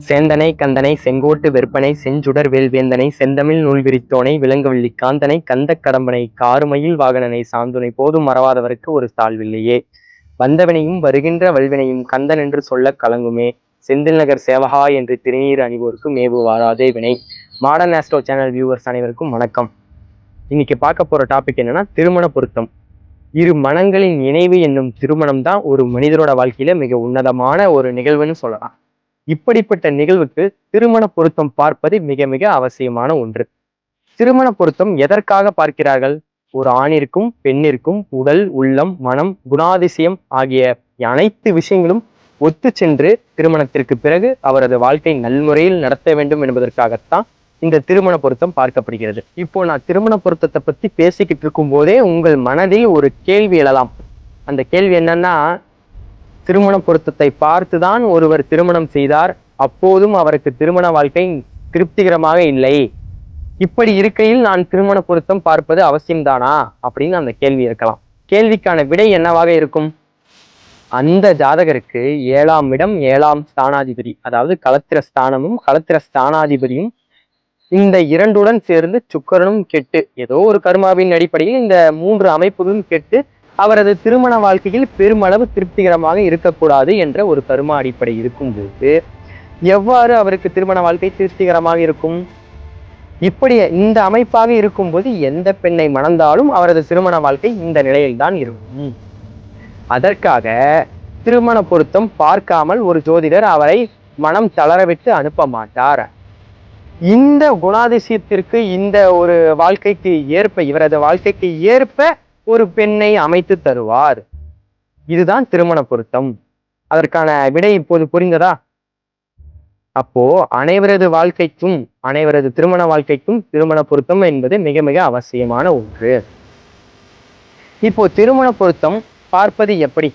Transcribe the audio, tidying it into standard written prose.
சேந்தனை கந்தனை செங்கோட்டு வெற்பனை செஞ்சுடர் வேல்வேந்தனை செந்தமிழ் நூல் விரித்தோனை விலங்குவள்ளி காந்தனை கந்த கடம்பனை காருமயில் வாகனனை சாந்துனை போதும் மறவாதவருக்கு ஒரு தாழ்வில்லையே. வந்தவனையும் வருகின்ற வல்வினையும் கந்தன் என்று சொல்ல கலங்குமே. செந்தில் நகர் சேவகா என்று திருநீர் அணிவோருக்கு மேவு வாராதே வினை. மாடர்ன் ஆஸ்ட்ரோ சேனல் வியூவர்ஸ் அனைவருக்கும் வணக்கம். இன்னைக்கு பார்க்க போற டாபிக் என்னன்னா திருமண பொருத்தம். இரு மனங்களின் இணைவு என்னும் திருமணம் தான் ஒரு மனிதரோட வாழ்க்கையில மிக உன்னதமான ஒரு நிகழ்வுன்னு சொல்லலாம். இப்படிப்பட்ட நிகழ்வுக்கு திருமண பொருத்தம் பார்ப்பது மிக மிக அவசியமான ஒன்று. திருமண பொருத்தம் எதற்காக பார்க்கிறார்கள்? ஒரு ஆணிற்கும் பெண்ணிற்கும் உடல், உள்ளம், மனம், குணாதிசயம் ஆகிய அனைத்து விஷயங்களும் ஒத்து சென்று திருமணத்திற்கு பிறகு அவரது வாழ்க்கை நல்முறையில் நடத்த வேண்டும் என்பதற்காகத்தான் இந்த திருமண பொருத்தம் பார்க்கப்படுகிறது. இப்போ நான் திருமண பொருத்தத்தை பத்தி பேசிக்கிட்டு இருக்கும் போதே உங்கள் மனதில் ஒரு கேள்வி எழலாம். அந்த கேள்வி என்னன்னா, திருமண பொருத்தத்தை பார்த்துதான் ஒருவர் திருமணம் செய்தார், அப்போதும் அவருக்கு திருமண வாழ்க்கை திருப்திகரமாக இல்லை. இப்படி இருக்கையில் நான் திருமண பொருத்தம் பார்ப்பது அவசியம்தானா அப்படின்னு அந்த கேள்வி இருக்கலாம். கேள்விக்கான விடை என்னவாக இருக்கும்? அந்த ஜாதகருக்கு 7ஆம் இடம் 7ஆம் ஸ்தானாதிபதி, அதாவது களத்திர ஸ்தானமும் களத்திர ஸ்தானாதிபதியும் இந்த இரண்டுடன் சேர்ந்து சுக்கிரனும் கெட்டு, ஏதோ ஒரு கர்மாவின் அடிப்படையில் இந்த 3 அமைப்புகளும் கெட்டு அவரது திருமண வாழ்க்கையில் பெருமளவு திருப்திகரமாக இருக்கக்கூடாது என்ற ஒரு கர்மா அடிப்படை இருக்கும்போது எவ்வாறு அவருக்கு திருமண வாழ்க்கை திருப்திகரமாக இருக்கும்? இப்படி இந்த அமைப்பாக இருக்கும்போது எந்த பெண்ணை மணந்தாலும் அவரது திருமண வாழ்க்கை இந்த நிலையில்தான் இருக்கும். அதற்காக திருமண பொருத்தம் பார்க்காமல் ஒரு ஜோதிடர் அவரை மனம் தளரவிட்டு அனுப்ப மாட்டார். இந்த குணாதிசயத்திற்கு, இந்த ஒரு வாழ்க்கைக்கு ஏற்ப, இவரது வாழ்க்கைக்கு ஏற்ப ஒரு பெண்ணை அமைத்து தருவார். இதுதான் திருமண பொருத்தம். அதற்கான விடை இப்போது புரிந்ததா? அப்போ அனைவரது வாழ்க்கைக்கும், அனைவரது திருமண வாழ்க்கைக்கும் திருமண பொருத்தம் என்பது மிக மிக அவசியமான ஒன்று. இப்போ திருமண பொருத்தம் பார்ப்பது எப்படி